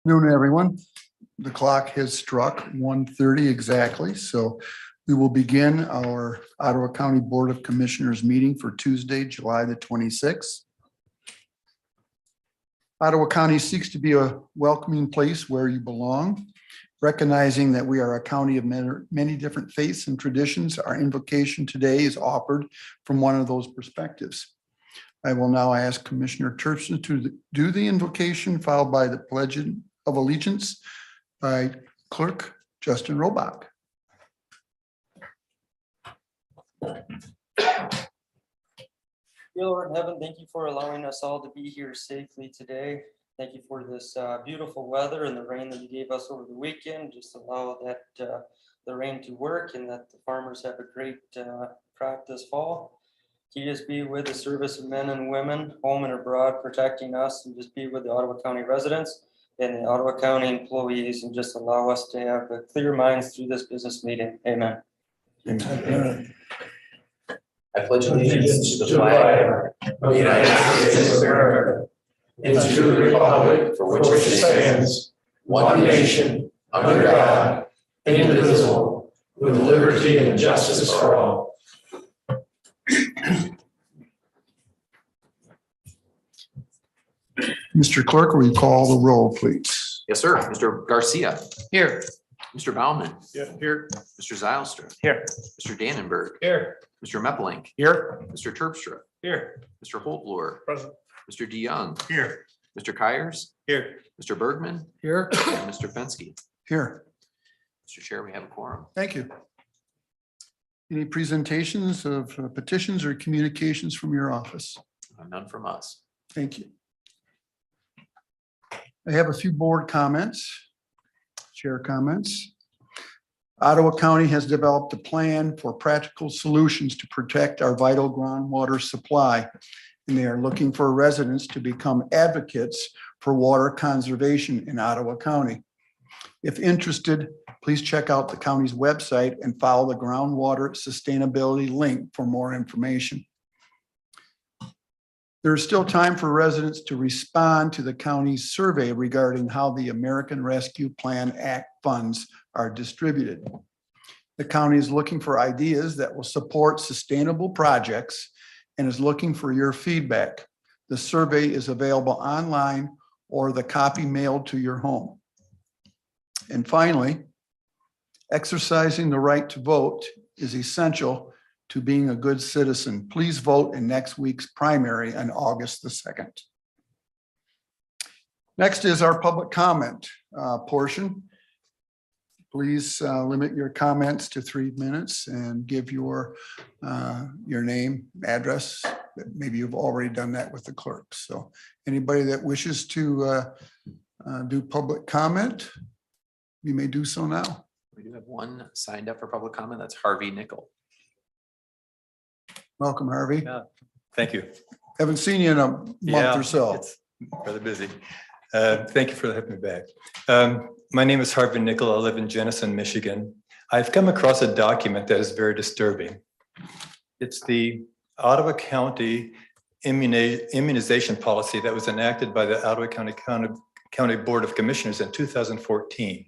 Noon, everyone. The clock has struck 1:30 exactly, so we will begin our Ottawa County Board of Commissioners meeting for Tuesday, July the 26th. Ottawa County seeks to be a welcoming place where you belong. Recognizing that we are a county of many different faiths and traditions, our invocation today is offered from one of those perspectives. I will now ask Commissioner Terpstra to do the invocation, followed by the Pledge of Allegiance by Clerk Justin Robach. Dear Lord in heaven, thank you for allowing us all to be here safely today. Thank you for this beautiful weather and the rain that you gave us over the weekend. Just allow that the rain to work and that the farmers have a great crop this fall. Can you just be with the service of men and women, home and abroad, protecting us, and just be with the Ottawa County residents and the Ottawa County employees, and just allow us to have clear minds through this business meeting. Amen. Amen. I pledge allegiance to the flag of the United States of America and to the republic for which it stands, one nation, under God, indivisible, with liberty and justice for all. Mr. Clerk, will you call the roll, please? Yes, sir. Mr. Garcia. Here. Mr. Baumann. Yeah, here. Mr. Zylstra. Here. Mr. Dannenberg. Here. Mr. Meppelink. Here. Mr. Terpstra. Here. Mr. Holtlohr. Present. Mr. DeYoung. Here. Mr. Kyers. Here. Mr. Bergman. Here. And Mr. Fenske. Here. Mr. Chair, we have a quorum. Thank you. Any presentations of petitions or communications from your office? None from us. Thank you. I have a few board comments, chair comments. Ottawa County has developed a plan for practical solutions to protect our vital groundwater supply, and they are looking for residents to become advocates for water conservation in Ottawa County. If interested, please check out the county's website and follow the groundwater sustainability link for more information. There is still time for residents to respond to the county's survey regarding how the American Rescue Plan Act funds are distributed. The county is looking for ideas that will support sustainable projects and is looking for your feedback. The survey is available online or the copy mailed to your home. And finally, exercising the right to vote is essential to being a good citizen. Please vote in next week's primary on August the 2nd. Next is our public comment portion. Please limit your comments to 3 minutes and give your name, address. Maybe you've already done that with the clerk. So anybody that wishes to do public comment, you may do so now. We do have one signed up for public comment. That's Harvey Nickel. Welcome, Harvey. Yeah, thank you. Haven't seen you in a month or so. It's rather busy. Thank you for having me back. My name is Harvey Nickel. I live in Jenison, Michigan. I've come across a document that is very disturbing. It's the Ottawa County immunization policy that was enacted by the Ottawa County Board of Commissioners in 2014.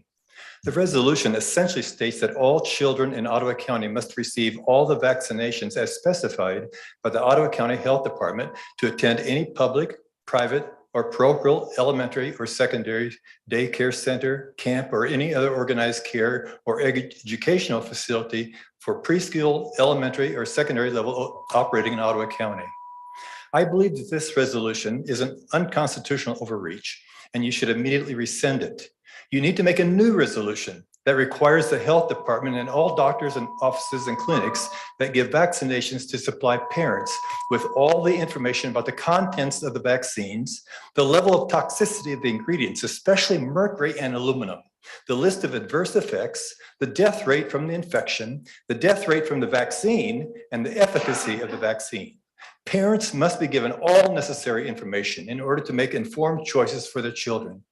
The resolution essentially states that all children in Ottawa County must receive all the vaccinations as specified by the Ottawa County Health Department to attend any public, private, or parochial elementary or secondary daycare center, camp, or any other organized care or educational facility for preschool, elementary, or secondary level operating in Ottawa County. I believe that this resolution is an unconstitutional overreach, and you should immediately rescind it. You need to make a new resolution that requires the health department and all doctors and offices and clinics that give vaccinations to supply parents with all the information about the contents of the vaccines, the level of toxicity of the ingredients, especially mercury and aluminum, the list of adverse effects, the death rate from the infection, the death rate from the vaccine, and the efficacy of the vaccine. Parents must be given all necessary information in order to make informed choices for their children.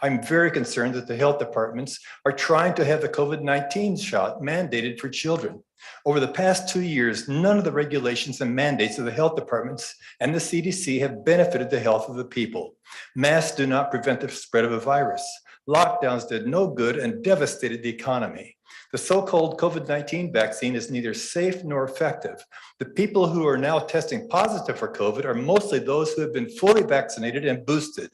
I'm very concerned that the health departments are trying to have the COVID-19 shot mandated for children. Over the past 2 years, none of the regulations and mandates of the health departments and the CDC have benefited the health of the people. Masks do not prevent the spread of a virus. Lockdowns did no good and devastated the economy. The so-called COVID-19 vaccine is neither safe nor effective. The people who are now testing positive for COVID are mostly those who have been fully vaccinated and boosted.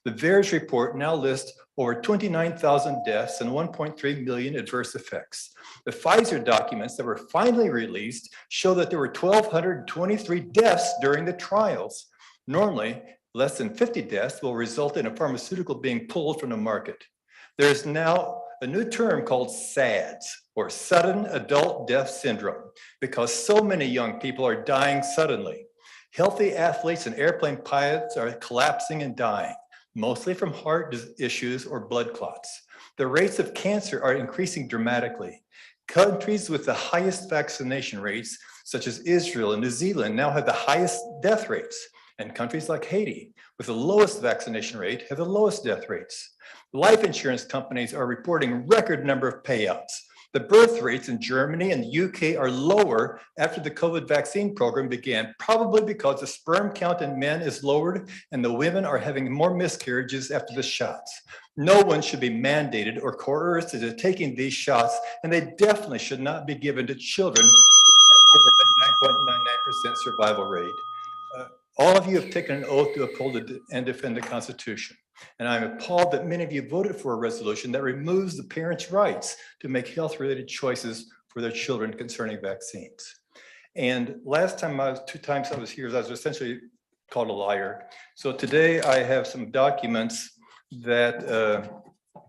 The VAERS report now lists over 29,000 deaths and 1.3 million adverse effects. The Pfizer documents that were finally released show that there were 1,223 deaths during the trials. Normally, less than 50 deaths will result in a pharmaceutical being pulled from the market. There is now a new term called SADS, or Sudden Adult Death Syndrome, because so many young people are dying suddenly. Healthy athletes and airplane pilots are collapsing and dying, mostly from heart issues or blood clots. The rates of cancer are increasing dramatically. Countries with the highest vaccination rates, such as Israel and New Zealand, now have the highest death rates. And countries like Haiti, with the lowest vaccination rate, have the lowest death rates. Life insurance companies are reporting record number of payouts. The birth rates in Germany and the UK are lower after the COVID vaccine program began, probably because the sperm count in men is lowered and the women are having more miscarriages after the shots. No one should be mandated or coerced into taking these shots, and they definitely should not be given to children with a 9.99% survival rate. All of you have taken an oath to uphold and defend the Constitution. And I'm appalled that many of you voted for a resolution that removes the parents' rights to make health-related choices for their children concerning vaccines. And last time two times I was here, I was essentially called a liar. So today I have some documents that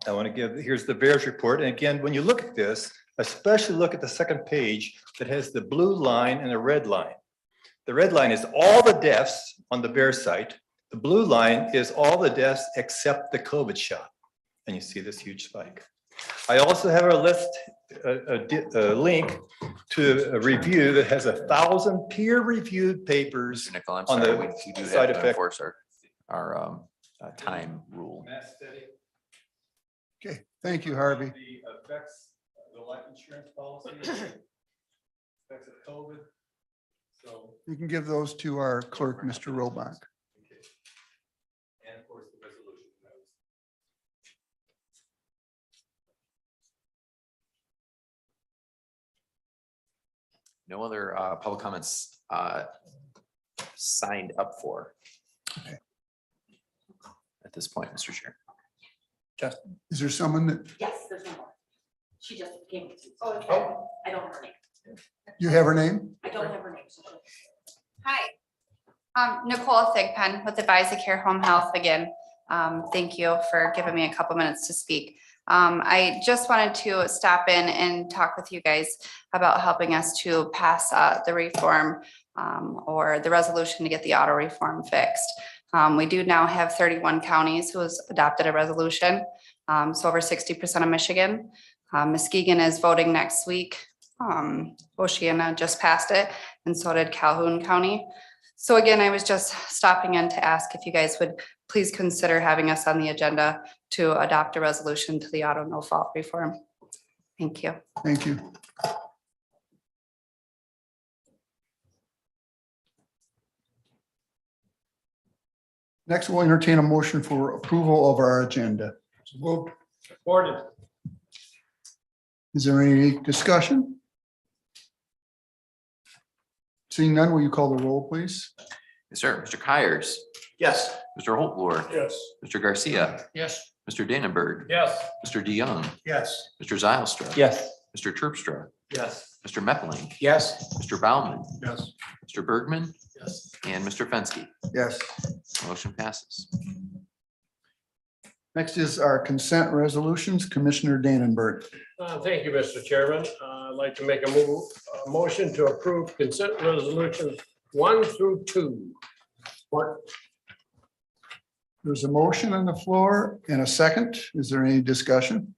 I want to give. Here's the VAERS report. And again, when you look at this, especially look at the second page that has the blue line and the red line. The red line is all the deaths on the VAERS site. The blue line is all the deaths except the COVID shot. And you see this huge spike. I also have a list, a link to a review that has 1,000 peer-reviewed papers. Nickel, I'm on sorry, the we do side have to effect. enforce our time rule. Okay, thank you, Harvey. The effects of the life insurance policy, effects of COVID. So, You can give those to our clerk, Mr. Robach. okay. And of course, the resolution. No other public comments signed up for. Okay. At this point, Mr. Chair. Is there someone that Yes, there's no more. She just came. Oh, I don't have her name. you have her name? I don't have her name. So she'll- Hi, Nicole Thigpen with Advisa Care Home Health again. Thank you for giving me a couple minutes to speak. I just wanted to stop in and talk with you guys about helping us to pass the reform or the resolution to get the auto reform fixed. We do now have 31 counties who has adopted a resolution, so over 60% of Michigan. Muskegon is voting next week. Oceana just passed it, and so did Calhoun County. So again, I was just stopping in to ask if you guys would please consider having us on the agenda to adopt a resolution to the auto no fault reform. Thank you. Thank you. Next, we'll entertain a motion for approval of our agenda. Supported. Is there any discussion? Seeing none, will you call the roll, please? Yes, sir. Mr. Kyers, Yes. Mr. Holtblor, Yes. Mr. Garcia, Yes. Mr. Dannenberg, Yes. Mr. DeYoung, Yes. Mr. Zylstra. Yes. Mr. Terpstra, Yes. Mr. Meppeling, Yes. Mr. Baumann, Yes. Mr. Bergman, Yes. and Mr. Fenske. Yes. Motion passes. Next is our consent resolutions. Commissioner Dannenberg. Thank you, Mr. Chairman. I'd like to make a motion to approve consent resolutions 1 through 2. What? There's a motion on the floor and a second. Is there any discussion?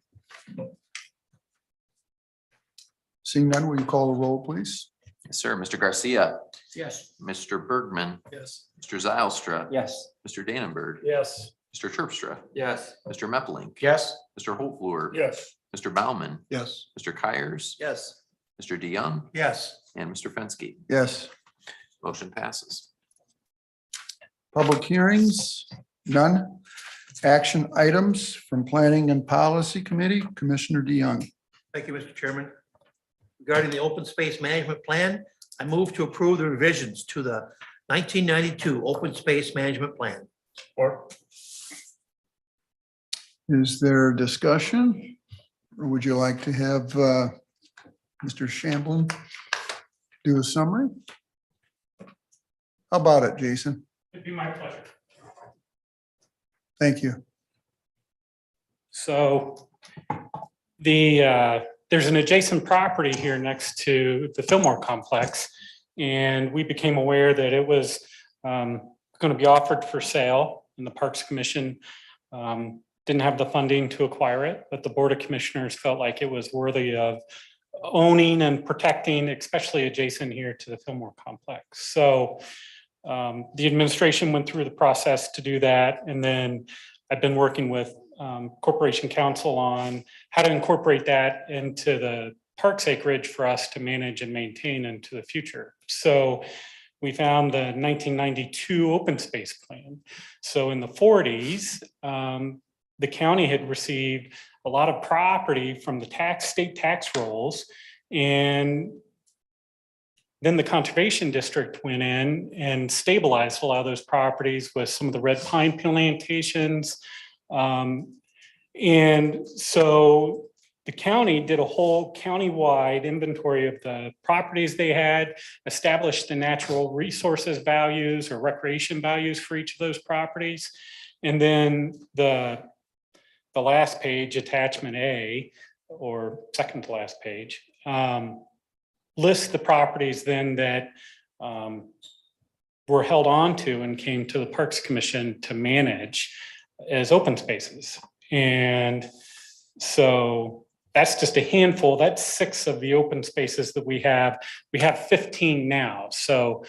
Seeing none, will you call the roll, please? Yes, sir. Mr. Garcia, Yes. Mr. Bergman, Yes. Mr. Zylstra. Yes. Mr. Dannenberg, Yes. Mr. Terpstra, Yes. Mr. Meppelink, Yes. Mr. Holtvluer, Yes. Mr. Baumann, Yes. Mr. Kyers, Yes. Mr. DeYoung, Yes. and Mr. Fenske. Yes. Motion passes. Public hearings, none. Action items from Planning and Policy Committee, Commissioner DeYoung. Thank you, Mr. Chairman. Regarding the open space management plan, I move to approve the revisions to the 1992 open space management plan. Or Is there discussion? Or would you like to have Mr. Shamblin do a summary? How about it, Jason? It'd be my pleasure. Thank you. So there's an adjacent property here next to the Fillmore complex. And we became aware that it was going to be offered for sale, and the Parks Commission didn't have the funding to acquire it, but the Board of Commissioners felt like it was worthy of owning and protecting, especially adjacent here to the Fillmore complex. So the administration went through the process to do that. And then I've been working with Corporation Counsel on how to incorporate that into the parks acreage for us to manage and maintain into the future. So we found the 1992 open space plan. So in the 40s, the county had received a lot of property from the state tax rolls, and then the conservation district went in and stabilized a lot of those properties with some of the red pine plantations. And so the county did a whole county-wide inventory of the properties they had, established the natural resources values or recreation values for each of those properties. And then the last page, attachment A, or second to last page, lists the properties then that were held on to and came to the Parks Commission to manage as open spaces. And so that's just a handful. That's 6 of the open spaces that we have. We have 15 now. So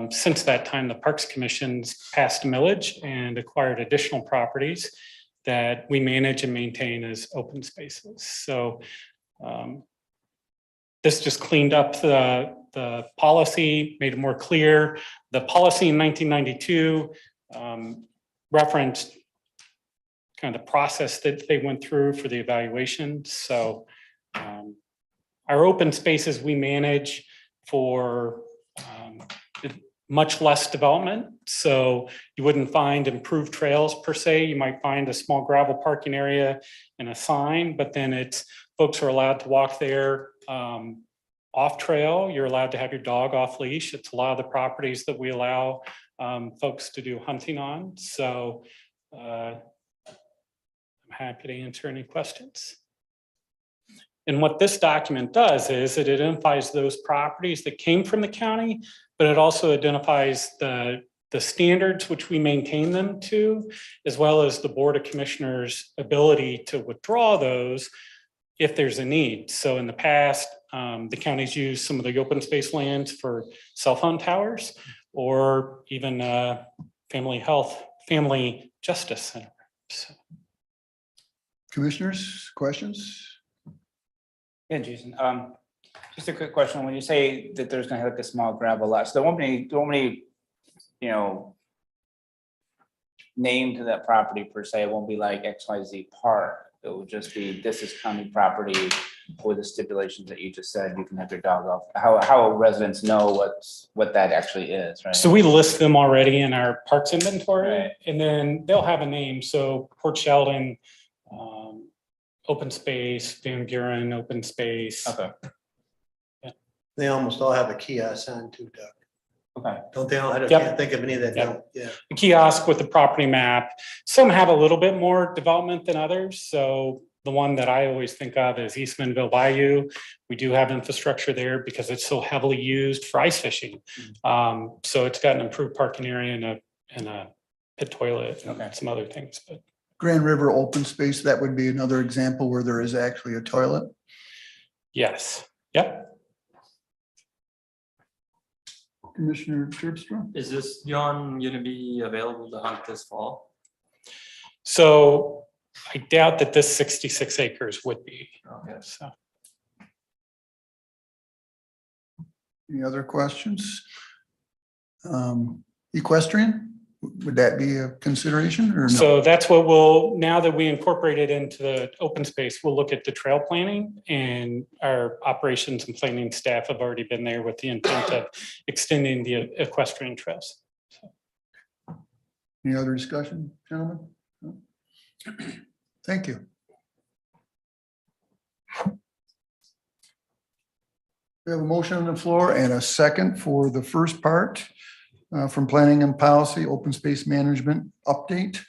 since that time, the Parks Commission's passed a millage and acquired additional properties that we manage and maintain as open spaces. So this just cleaned up the policy, made it more clear. The policy in 1992 referenced kind of the process that they went through for the evaluation. So our open spaces we manage for much less development. So you wouldn't find improved trails per se. You might find a small gravel parking area and a sign, but then it's folks are allowed to walk there off trail. You're allowed to have your dog off leash. It's a lot of the properties that we allow folks to do hunting on. So I'm happy to answer any questions. And what this document does is it identifies those properties that came from the county, but it also identifies the standards which we maintain them to, as well as the Board of Commissioners' ability to withdraw those if there's a need. So in the past, the county's used some of the open space lands for cell phone towers, or even family justice center. So. Commissioners, questions? Yeah, Jason, just a quick question. When you say that there's gonna have like a small gravel lot, so there won't be, you know, name to that property per se. It won't be like XYZ Park. It will just be, this is county property with the stipulations that you just said. You can have your dog off. How residents know what that actually is, right? So we list them already in our parks inventory, Right. and then they'll have a name. So Port Sheldon, open space, Van Buren, open space. Okay. They almost all have a kiosk on too, Doug. Okay. Don't they all? I Yep. can't think of any that Yep. don't. Yeah. A kiosk with the property map. Some have a little bit more development than others. So the one that I always think of is East Minville Bayou. We do have infrastructure there because it's so heavily used for ice fishing. So it's got an improved parking area and a pit toilet and Okay. some other things, but Grand River open space, that would be another example where there is actually a toilet. yes. Yep. Commissioner Terpstra? Is this John gonna be available to hunt this fall? So I doubt that this 66 acres would be. So. Any other questions? Equestrian, would that be a consideration or no? So that's what we'll, now that we incorporate it into the open space, we'll look at the trail planning, and our operations and planning staff have already been there with the intent of extending the equestrian trails. Any other discussion, gentlemen? No? Thank you. We have a motion on the floor and a second for the first part from Planning and Policy, Open Space Management Update.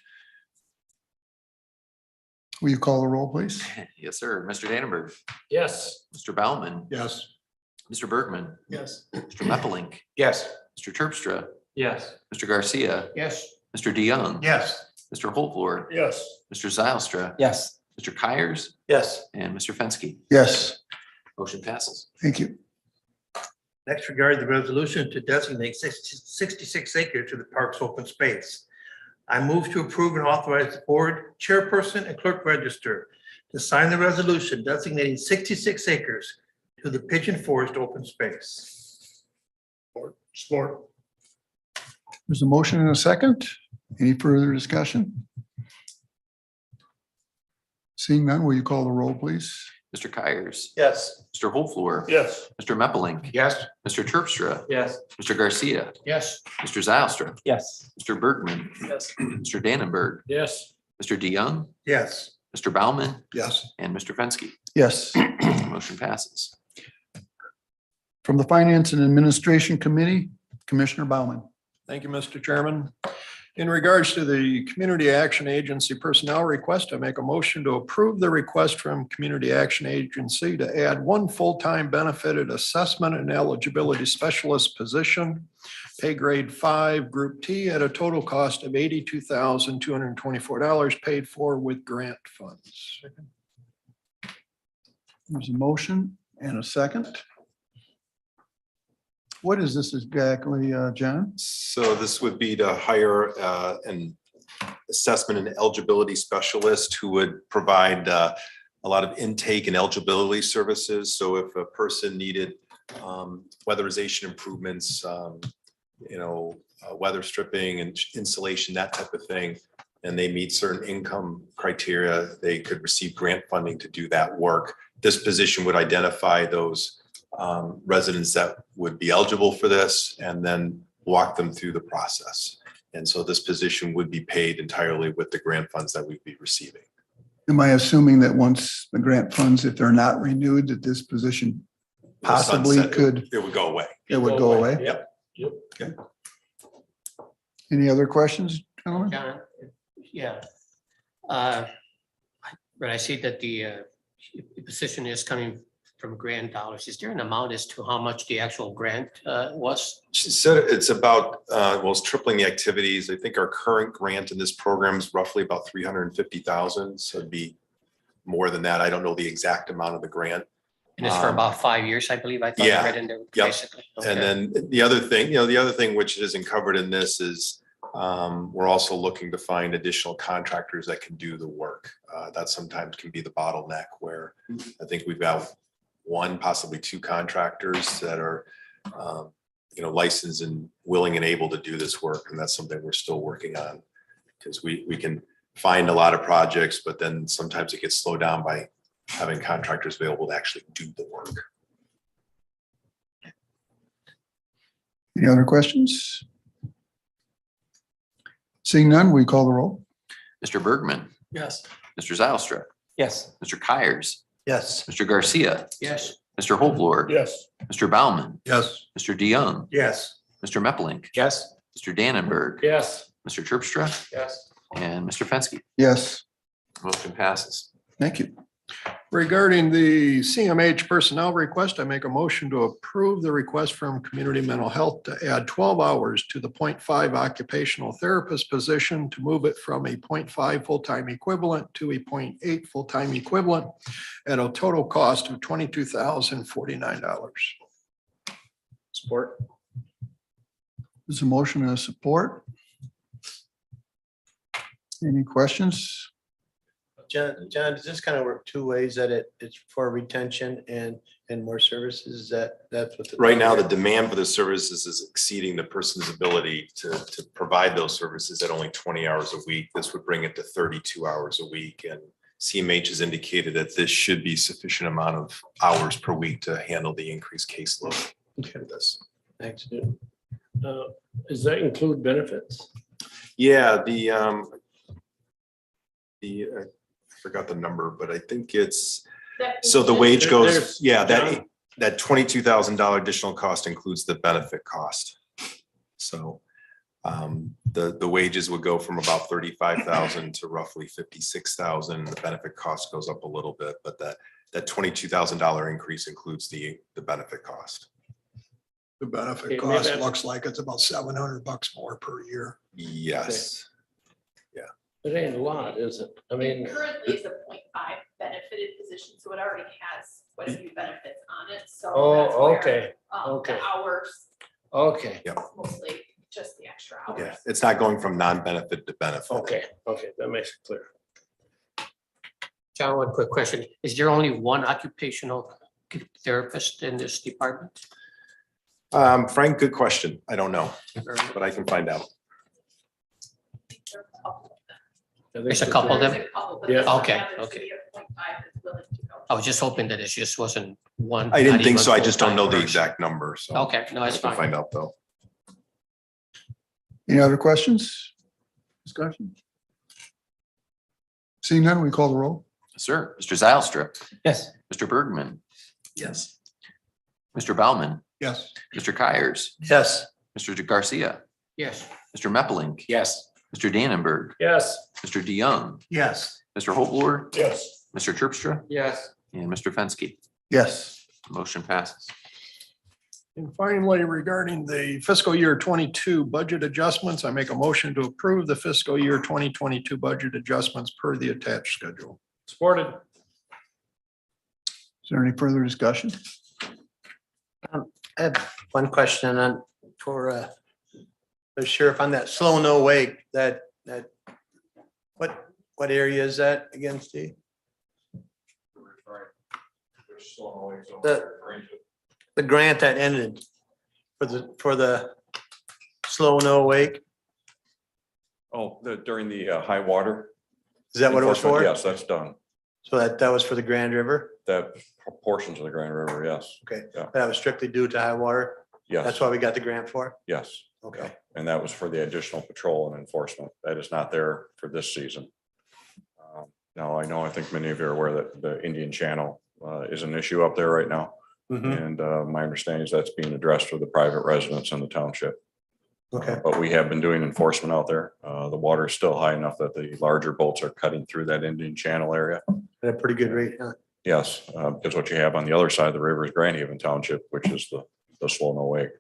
Will you call the roll, please? Yes, sir. Mr. Dannenberg, Yes. Mr. Baumann, Yes. Mr. Bergman, Yes. Mr. Meppelink, Yes. Mr. Terpstra, Yes. Mr. Garcia, Yes. Mr. DeYoung, Yes. Mr. Holtvluwer, Yes. Mr. Zylstra, Yes. Mr. Kyers, Yes. and Mr. Fenske. Yes, Motion passes. thank you. Next, regarding the resolution to designate 66 acres to the park's open space. I move to approve and authorize the board chairperson and clerk register to sign the resolution designating 66 acres to the Pigeon Forest open space. Support. There's a motion and a second. Any further discussion? Seeing none, will you call the roll, please? Mr. Kyers, Yes. Mr. Holtvluwer, Yes. Mr. Meppelink, Yes. Mr. Terpstra, Yes. Mr. Garcia, Yes. Mr. Zylstra, Yes. Mr. Bergman, Yes. Mr. Dannenberg, Yes. Mr. DeYoung, Yes. Mr. Baumann, Yes. and Mr. Fenske. Yes. Motion passes. From the Finance and Administration Committee, Commissioner Baumann. Thank you, Mr. Chairman. In regards to the Community Action Agency personnel request, I make a motion to approve the request from Community Action Agency to add one full-time benefited assessment and eligibility specialist position, pay grade 5, Group T, at a total cost of $82,224 paid for with grant funds. There's a motion and a second. What is this exactly, John? So this would be to hire an assessment and eligibility specialist who would provide a lot of intake and eligibility services. So if a person needed weatherization improvements, weather stripping and insulation, that type of thing, and they meet certain income criteria, they could receive grant funding to do that work. This position would identify those residents that would be eligible for this and then walk them through the process. And so this position would be paid entirely with the grant funds that we'd be receiving. Am I assuming that once the grant funds, if they're not renewed, that this position possibly Sunset, could, it would go away. it would go away? Yep. Okay. Any other questions, gentlemen? John, yeah. But I see that the position is coming from grant dollars. Is there an amount as to how much the actual grant was? She said it's about, it's tripling the activities. I think our current grant in this program is roughly about 350,000. So it'd be more than that. I don't know the exact amount of the grant. And it's for about 5 years, I believe. I thought yeah. I read in there Yep. basically. And Okay. then the other thing which isn't covered in this is we're also looking to find additional contractors that can do the work. That sometimes can be the bottleneck where I think we've got one, possibly two contractors that are, licensed and willing and able to do this work. And that's something we're still working on because we can find a lot of projects, but then sometimes it gets slowed down by having contractors available to actually do the work. Any other questions? Seeing none, we call the roll. Mr. Bergman, Yes. Mr. Zylstra, Yes. Mr. Kyers, Yes. Mr. Garcia, Yes. Mr. Holtvluwer, Yes. Mr. Baumann, Yes. Mr. DeYoung, Yes. Mr. Meppelink, Yes. Mr. Dannenberg, Yes. Mr. Terpstra, Yes. and Mr. Fenske. Yes, Motion passes. thank you. Regarding the CMH personnel request, I make a motion to approve the request from Community Mental Health to add 12 hours to the 0.5 occupational therapist position to move it from a 0.5 full-time equivalent to a 0.8 full-time equivalent at a total cost of $22,049. Support. There's a motion and a support. Any questions? John, does this kind of work two ways, that it's for retention and more services? That's what. Right now, the demand for the services is exceeding the person's ability to provide those services at only 20 hours a week. This would bring it to 32 hours a week, and CMH has indicated that this should be sufficient amount of hours per week to handle the increased caseload for this. Thanks. Does that include benefits? Yeah, I forgot the number, but I think it's, so the wage goes, There's- yeah, that $22,000 additional cost includes the benefit cost. So the wages would go from about 35,000 to roughly 56,000. The benefit cost goes up a little bit, but that $22,000 increase includes the benefit cost. The benefit Okay, cost maybe- looks like it's about $700 more per year. Yes. It ain't a lot, is it? I mean, Currently it's a 0.5 benefited position, so it already has quite a few benefits on it, so. Oh, that's where, okay, The okay. hours, okay, mostly just the extra hours. Yeah, it's not going from non-benefit to benefit. okay, that makes it clear. John, one quick question. Is there only one occupational therapist in this department? Frank, good question. I don't know, but I can find out. There's a couple of them? There's a couple, but Yeah. this one Okay, happens to okay. be a 0.5 that's willing to go. I was just hoping that it just wasn't one. I didn't not think even so. I just don't know the full-time exact number, so. person. Okay, no, I it's can fine. find out though. Any other questions? Discussion? Seeing none, we call the roll. Sir, Mr. Zylstra, Yes. Mr. Bergman, Yes. Mr. Baumann, Yes. Mr. Kyers, Yes. Mr. Garcia, Yes. Mr. Meppelink, Yes. Mr. Dannenberg, Yes. Mr. DeYoung, Yes. Mr. Hopewell, Yes. Mr. Terpstra, Yes. and Mr. Fenske. Yes. Motion passes. And finally, regarding the fiscal year 22 budget adjustments, I make a motion to approve the fiscal year 2022 budget adjustments per the attached schedule. Supported. Is there any further discussion? I have one question for the sheriff on that slow no wake, that what area is that again, Steve? The grant that ended for the slow no wake, Oh, during the high water. is that what it was enforcement, for? Yes, that's done. So that was for the Grand River? That portions of the Grand River, yes. Okay, Yeah. that was strictly due to high water? Yes. That's why we got the grant for? Yes. Okay. And that was for the additional patrol and enforcement. That is not there for this season. Now, I think many of you are aware that the Indian Channel is an issue up there right now. Mhm. And my understanding is that's being addressed with the private residents in the township. Okay. But we have been doing enforcement out there. The water is still high enough that the larger boats are cutting through that Indian Channel area. At a pretty good rate, huh? Yes, because what you have on the other side of the river is Grand Haven Township, which is the slow no wake.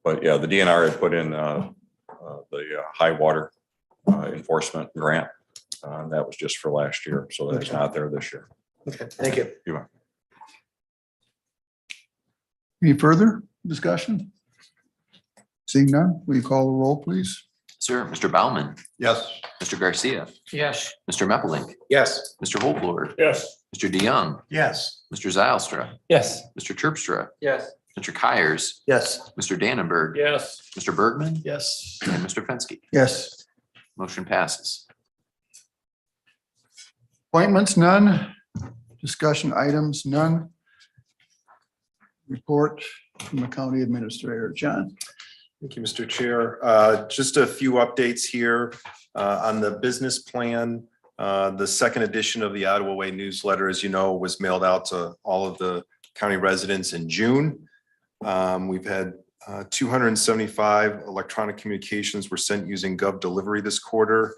But yeah, the DNR had put in the high water enforcement grant. And that was just for last year, so that's not there this year. Okay, thank you. You are. Any further discussion? Seeing none, will you call the roll, please? Sir, Mr. Baumann, Yes. Mr. Garcia, Yes. Mr. Meppelink, Yes. Mr. Hopewell, Yes. Mr. DeYoung, Yes. Mr. Zylstra, Yes. Mr. Terpstra, Yes. Mr. Kyers, Yes. Mr. Dannenberg, Yes. Mr. Bergman, Yes. and Mr. Fenske. Yes. Motion passes. Appointments, none. Discussion items, none. Report from the county administrator. John? Thank you, Mr. Chair. Just a few updates here on the business plan. The second edition of the Ottawa Way newsletter, as you know, was mailed out to all of the county residents in June. We've had 275 electronic communications were sent using Gov Delivery this quarter.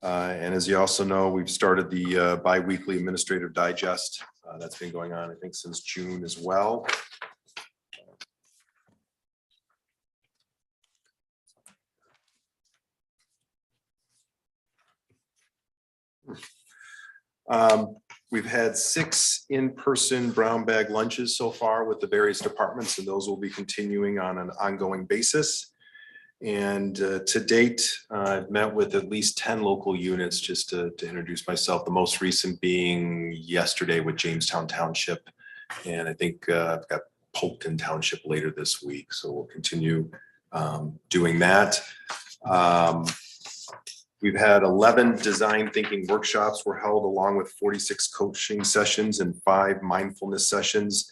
And as you also know, we've started the biweekly administrative digest. That's been going on, I think, since June as well. We've had 6 in-person brown bag lunches so far with the various departments, and those will be continuing on an ongoing basis. And to date, I've met with at least 10 local units just to introduce myself, the most recent being yesterday with Jamestown Township. And I think I've got Polkton Township later this week. So we'll continue doing that. We've had 11 design thinking workshops were held, along with 46 coaching sessions and 5 mindfulness sessions.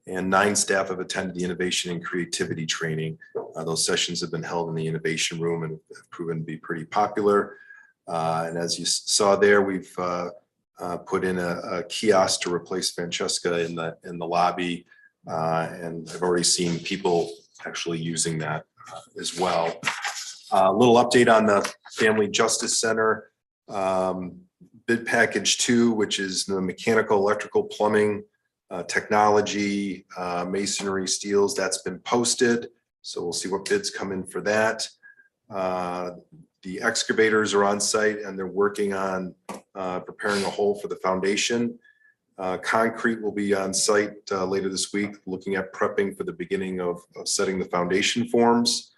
And 9 staff have attended the innovation and creativity training. Those sessions have been held in the innovation room and have proven to be pretty popular. And as you saw there, we've put in a kiosk to replace Francesca in the lobby. And I've already seen people actually using that as well. A little update on the Family Justice Center. Bid package 2, which is the mechanical, electrical, plumbing, technology, masonry, steels, that's been posted. So we'll see what bids come in for that. The excavators are on site and they're working on preparing a hole for the foundation. Concrete will be on site later this week, looking at prepping for the beginning of setting the foundation forms.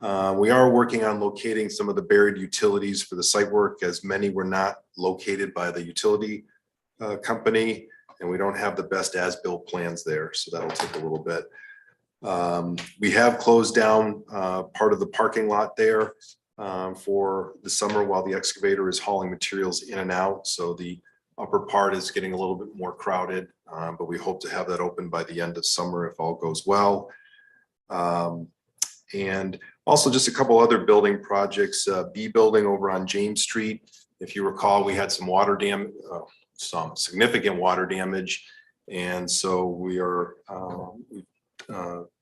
We are working on locating some of the buried utilities for the site work, as many were not located by the utility company. And we don't have the best as-built plans there, so that'll take a little bit. We have closed down part of the parking lot there for the summer while the excavator is hauling materials in and out. So the upper part is getting a little bit more crowded, but we hope to have that open by the end of summer if all goes well. And also just a couple other building projects, B building over on James Street. If you recall, we had some water damage, some significant water damage. And so we are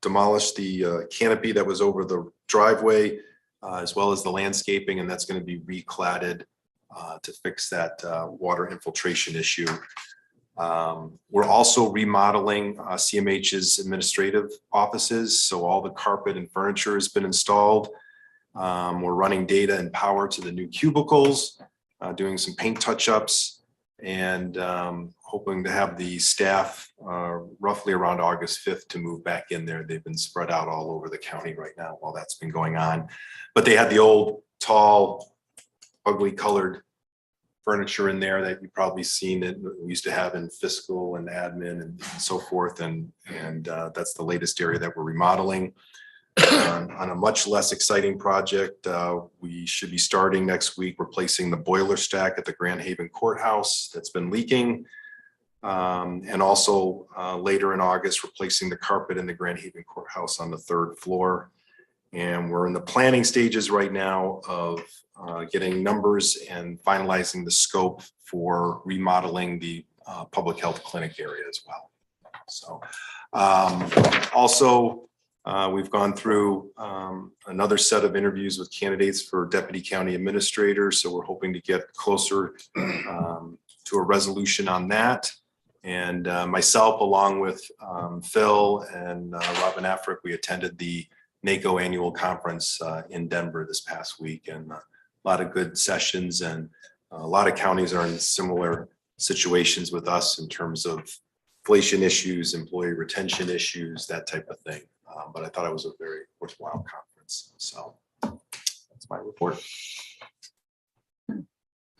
demolished the canopy that was over the driveway, as well as the landscaping, and that's going to be recladded to fix that water infiltration issue. We're also remodeling CMH's administrative offices. So all the carpet and furniture has been installed. We're running data and power to the new cubicles, doing some paint touch-ups, and hoping to have the staff roughly around August 5th to move back in there. They've been spread out all over the county right now while that's been going on. But they had the old, tall, ugly colored furniture in there that you've probably seen that we used to have in fiscal and admin and so forth. And that's the latest area that we're remodeling. On a much less exciting project, we should be starting next week replacing the boiler stack at the Grand Haven Courthouse that's been leaking. And also later in August, replacing the carpet in the Grand Haven Courthouse on the 3rd floor. And we're in the planning stages right now of getting numbers and finalizing the scope for remodeling the public health clinic area as well. So also, we've gone through another set of interviews with candidates for deputy county administrator. So we're hoping to get closer to a resolution on that. And myself, along with Phil and Robin Afric, we attended the NACO annual conference in Denver this past week, and a lot of good sessions, and a lot of counties are in similar situations with us in terms of inflation issues, employee retention issues, that type of thing. But I thought it was a very worthwhile conference. So that's my report.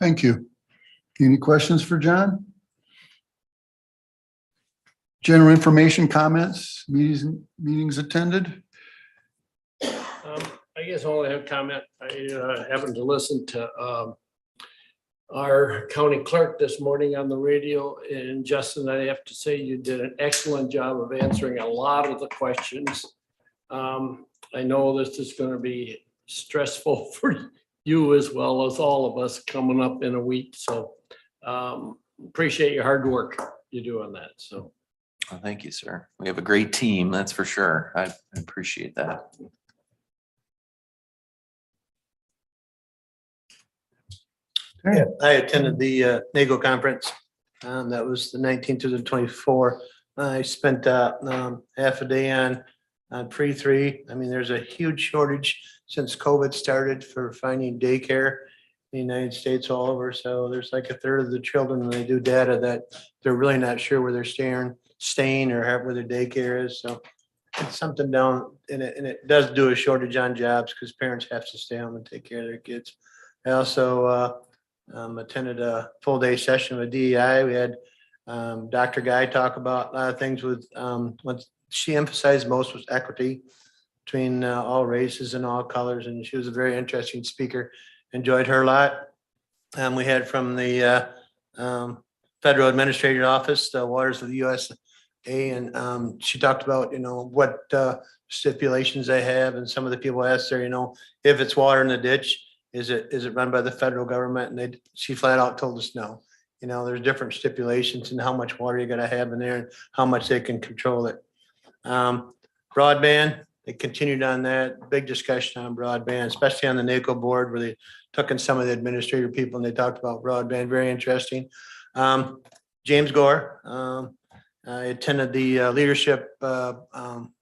Thank you. Any questions for John? General information, comments, meetings attended? I guess I only have a comment. I happened to listen to our county clerk this morning on the radio, and Justin, I have to say you did an excellent job of answering a lot of the questions. I know this is going to be stressful for you as well as all of us coming up in a week. So appreciate your hard work you do on that. So. Well, thank you, sir. We have a great team, that's for sure. I appreciate that. Yeah, I attended the NACO conference. That was the 19th to the 24th. I spent half a day on pre-3. I mean, there's a huge shortage since COVID started for finding daycare in the United States all over. So there's like 1/3 of the children, when they do data, that they're really not sure where they're staying or where their daycare is. So it's something down and it does do a shortage on jobs because parents have to stay home and take care of their kids. I also attended a full day session with DEI. We had Dr. Guy talk about a lot of things with what she emphasized most was equity between all races and all colors. And she was a very interesting speaker. Enjoyed her a lot. We had from the Federal Administrative Office, the Waters of the USA, and she talked about, what stipulations they have. And some of the people asked her, if it's water in the ditch, is it run by the federal government? And she flat out told us no. There's different stipulations and how much water you're gonna have in there and how much they can control it. Broadband, they continued on that, big discussion on broadband, especially on the NACO board where they took in some of the administrative people and they talked about broadband, very interesting. James Gore, I attended the leadership program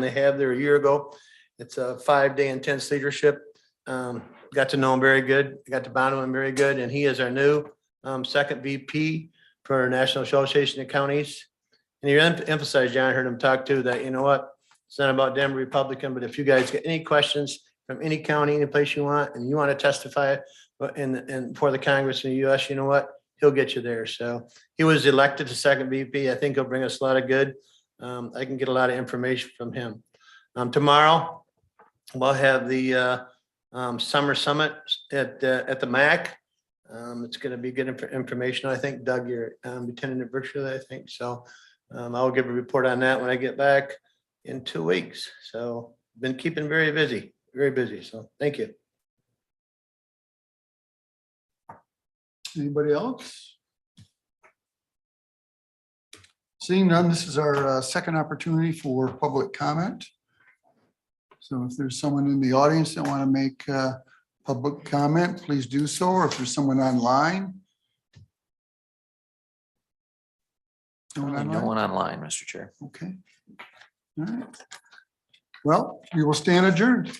they have there a year ago. It's a 5-day intense leadership. Got to know him very good. Got to bond with him very good. And he is our new second VP for National Association of Counties. And he emphasized, John, I heard him talk too, that it's not about Denver Republican, but if you guys get any questions from any county, any place you want, and you want to testify for the Congress in the US, you know what? He'll get you there. So he was elected to second VP. I think he'll bring us a lot of good. I can get a lot of information from him. Tomorrow, we'll have the summer summit at the MAC. It's going to be good information. I think, Doug, you're attending it virtually, I think. So I'll give a report on that when I get back in 2 weeks. So been keeping very busy. So thank you. Anybody else? Seeing none, this is our second opportunity for public comment. So if there's someone in the audience that want to make public comment, please do so. Or if there's someone online. No one online, Mr. Chair. Okay. All right. Well, we will stand adjourned.